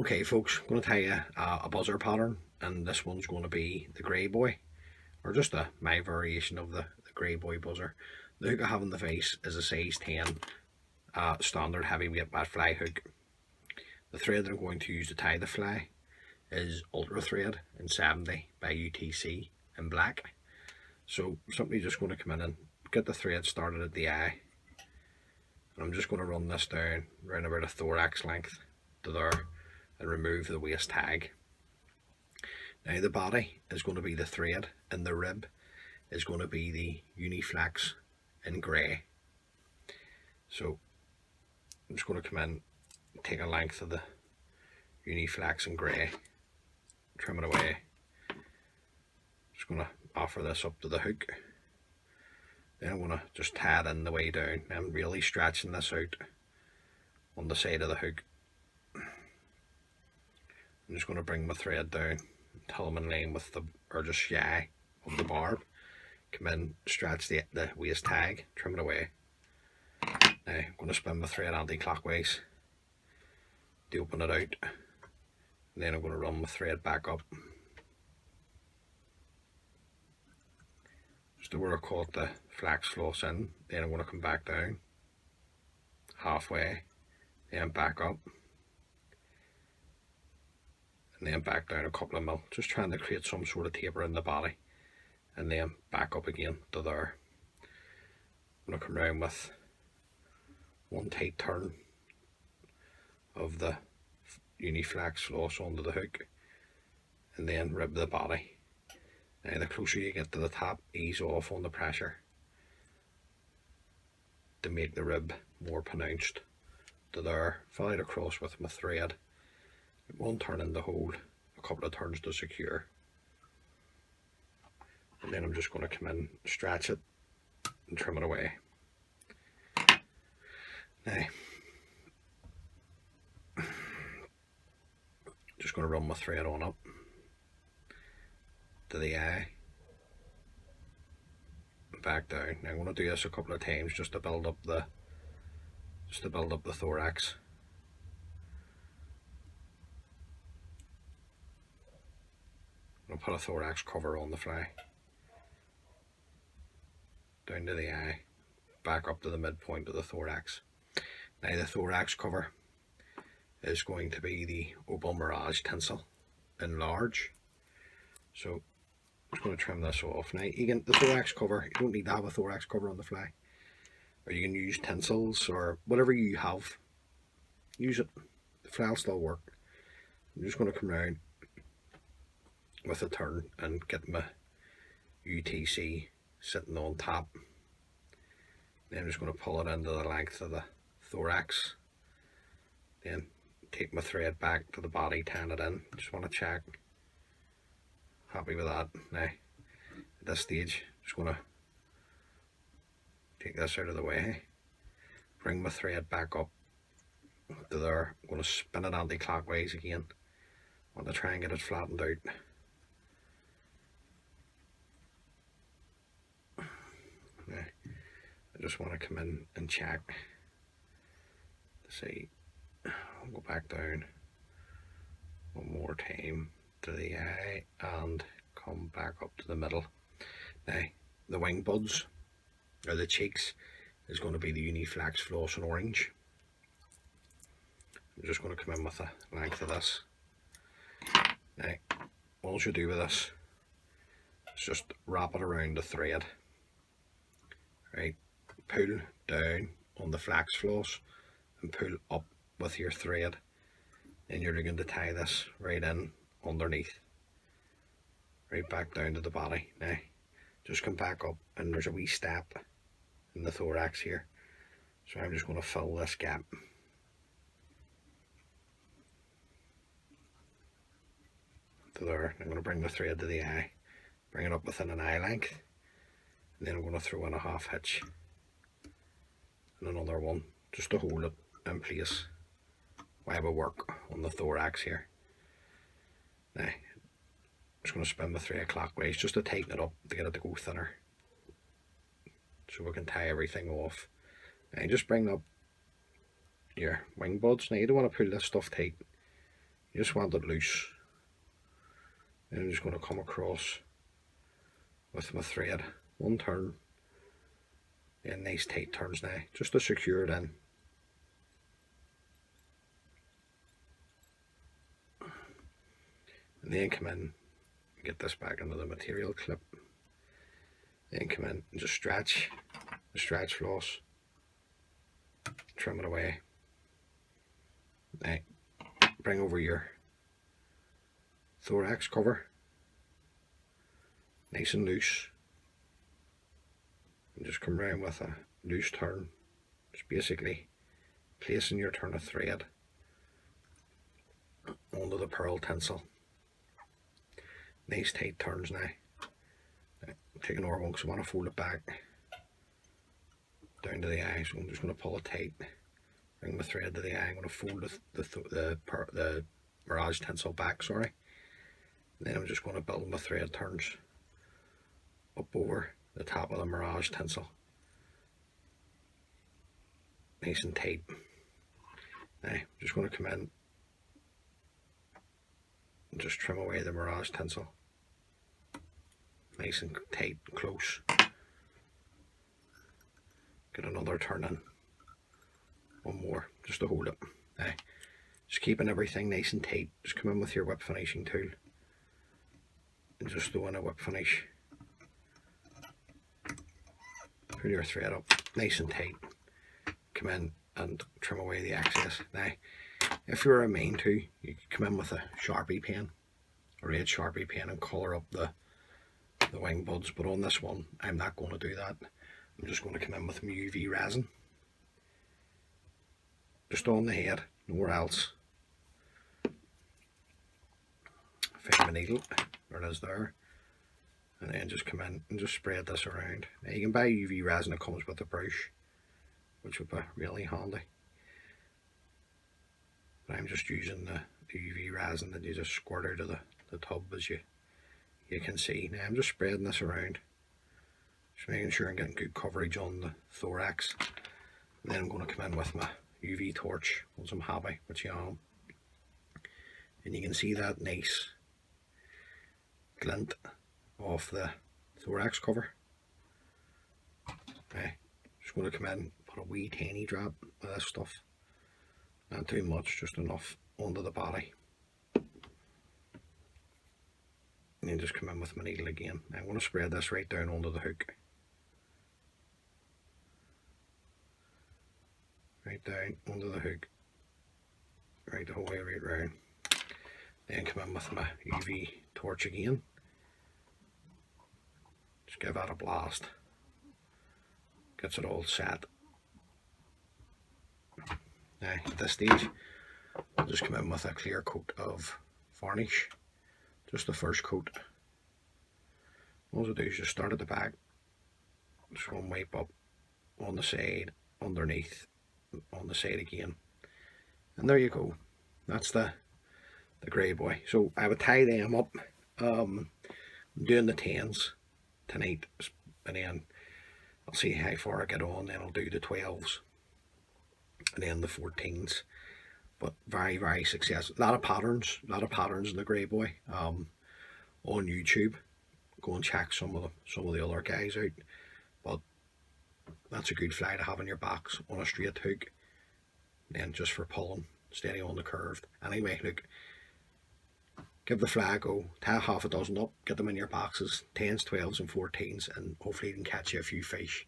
Okay folks, I'm going to tell you a buzzer pattern, and this one's going to be the grey boy, or just my variation of the grey boy buzzer. The hook I have in the face is a size 10 standard heavyweight bat fly hook. The thread that I'm going to use to tie the fly is Ultra Thread in 70 by UTC in black. So simply just going to come in and get the thread started at the eye, and I'm just going to run this down around about a thorax length to there and remove the waist tag. Now the body is going to be the thread, and the rib is going to be the Uni-Flex in grey. So I'm just going to come in, take a length of the Uni-Flex in grey, trim it away. Just going to offer this up to the hook. Then I'm going to just tie it in the way down. I'm really stretching this out on the side of the hook. I'm just going to bring my thread down until I'm in line with the, or just shy of the barb. Come in, stretch the waist tag, trim it away. Now I'm going to spin my thread anti-clockwise to open it out. And then I'm going to run my thread back up. Just to where I caught the flax floss in. Then I'm going to come back down halfway, then back up, and then back down a couple of mil, just trying to create some sort of taper in the body, and then back up again to there. I'm going to come around with one tight turn of the Uni-Flex floss onto the hook, and then rib the body. Now the closer you get to the top, ease off on the pressure to make the rib more pronounced to there. Follow it across with my thread. One turn in the hole, a couple of turns to secure, and then I'm just going to come in, stretch it and trim it away. Now just going to run my thread on up to the eye and back down. Now I'm going to do this a couple of times just to build up the thorax. I'll put a thorax cover on the fly, down to the eye, back up to the midpoint of the thorax. Now the thorax cover is going to be the Opal Mirage Tinsel in large. So I'm just going to trim this off. Now you can, the thorax cover, you don't need to have a thorax cover on the fly, or you can use tinsels or whatever you have, use it. The fly will still work. I'm just going to come around with a turn and get my UTC sitting on top. Then I'm just going to pull it into the length of the thorax. Then take my thread back to the body, tan it in. Just want to check. Happy with that. Now at this stage, just going to take this out of the way, bring my thread back up to there. I'm going to spin it anti-clockwise again. I want to try and get it flattened out. Now, I just want to come in and check to see. I'll go back down one more time to the eye and come back up to the middle. Now the wing buds, or the cheeks, is going to be the Uni-Flex floss in orange. I'm just going to come in with the length of this. Now all you do with this is just wrap it around the thread, right? Pull down on the flax floss and pull up with your thread, and you're looking to tie this right in underneath, right back down to the body. Now just come back up, and there's a wee step in the thorax here, so I'm just going to fill this gap. To there. I'm going to bring the thread to the eye, bring it up within an eye length, and then I'm going to throw in a half hitch and another one just to hold it in place while we work on the thorax here. Now I'm just going to spin the thread clockwise just to tighten it up, to get it to go thinner, so we can tie everything off. Now just bring up your wing buds. Now you don't want to pull this stuff tight, You just want it loose. And I'm just going to come across with my thread, one turn, and nice tight turns now, just to secure it in. And then come in, get this back into the material clip. Then come in and just stretch the stretch floss, trim it away. Now bring over your thorax cover, nice and loose, and just come round with a loose turn, just basically placing your turn of thread onto the pearl tinsel. Nice tight turns now. Take another one because I want to fold it back down to the eye, so I'm just going to pull it tight, bring my thread to the eye. I'm going to fold the Mirage tinsel back, sorry. And then I'm just going to build my thread turns up over the top of the Mirage tinsel, nice and tight. Now I'm just going to come in and just trim away the Mirage tinsel, nice and tight and close. Get another turn in, one more just to hold it. Now just keeping everything nice and tight, just come in with your whip finishing tool and just throw in a whip finish. Pull your thread up nice and tight, come in and trim away the excess. Now if you're a mind to, you could come in with a Sharpie pen, a red Sharpie pen, and colour up the wing buds, but on this one I'm not going to do that. I'm just going to come in with my UV resin, just on the head, nowhere else. Find my needle, there it is there, and then just come in and just spread this around. Now you can buy UV resin that comes with the brush, which would be really handy, but I'm just using the UV resin that you just squirt out of the tub, as you can see. Now I'm just spreading this around, just making sure I'm getting good coverage on the thorax. And then I'm going to come in with my UV torch once I'm happy, which I am, and you can see that nice glint off the thorax cover. Okay, just going to come in, put a wee tiny drop of this stuff, not too much, just enough onto the body, and then just come in with my needle again. I'm going to spread this right down onto the hook, right down onto the hook, right the whole way right round. Then come in with my UV torch again, just give that a blast, gets it all set. Now at this stage I'll just come in with a clear coat of varnish, just the first coat. All I do is just start at the back, just one wipe up on the side, underneath, on the side again, and there you go. That's the grey boy. So I would tie them up. I'm doing the 10s tonight, and then I'll see how far I get on, then I'll do the 12s and then the 14s. But very, very successful. A lot of patterns in the grey boy on YouTube. Go and check some of the other guys out, but that's a good fly to have in your box on a straight hook, and just for pulling steady on the curved. Anyway, look, give the fly a go, tie half a dozen up, get them in your boxes, 10s, 12s and 14s, and hopefully you can catch you a few fish.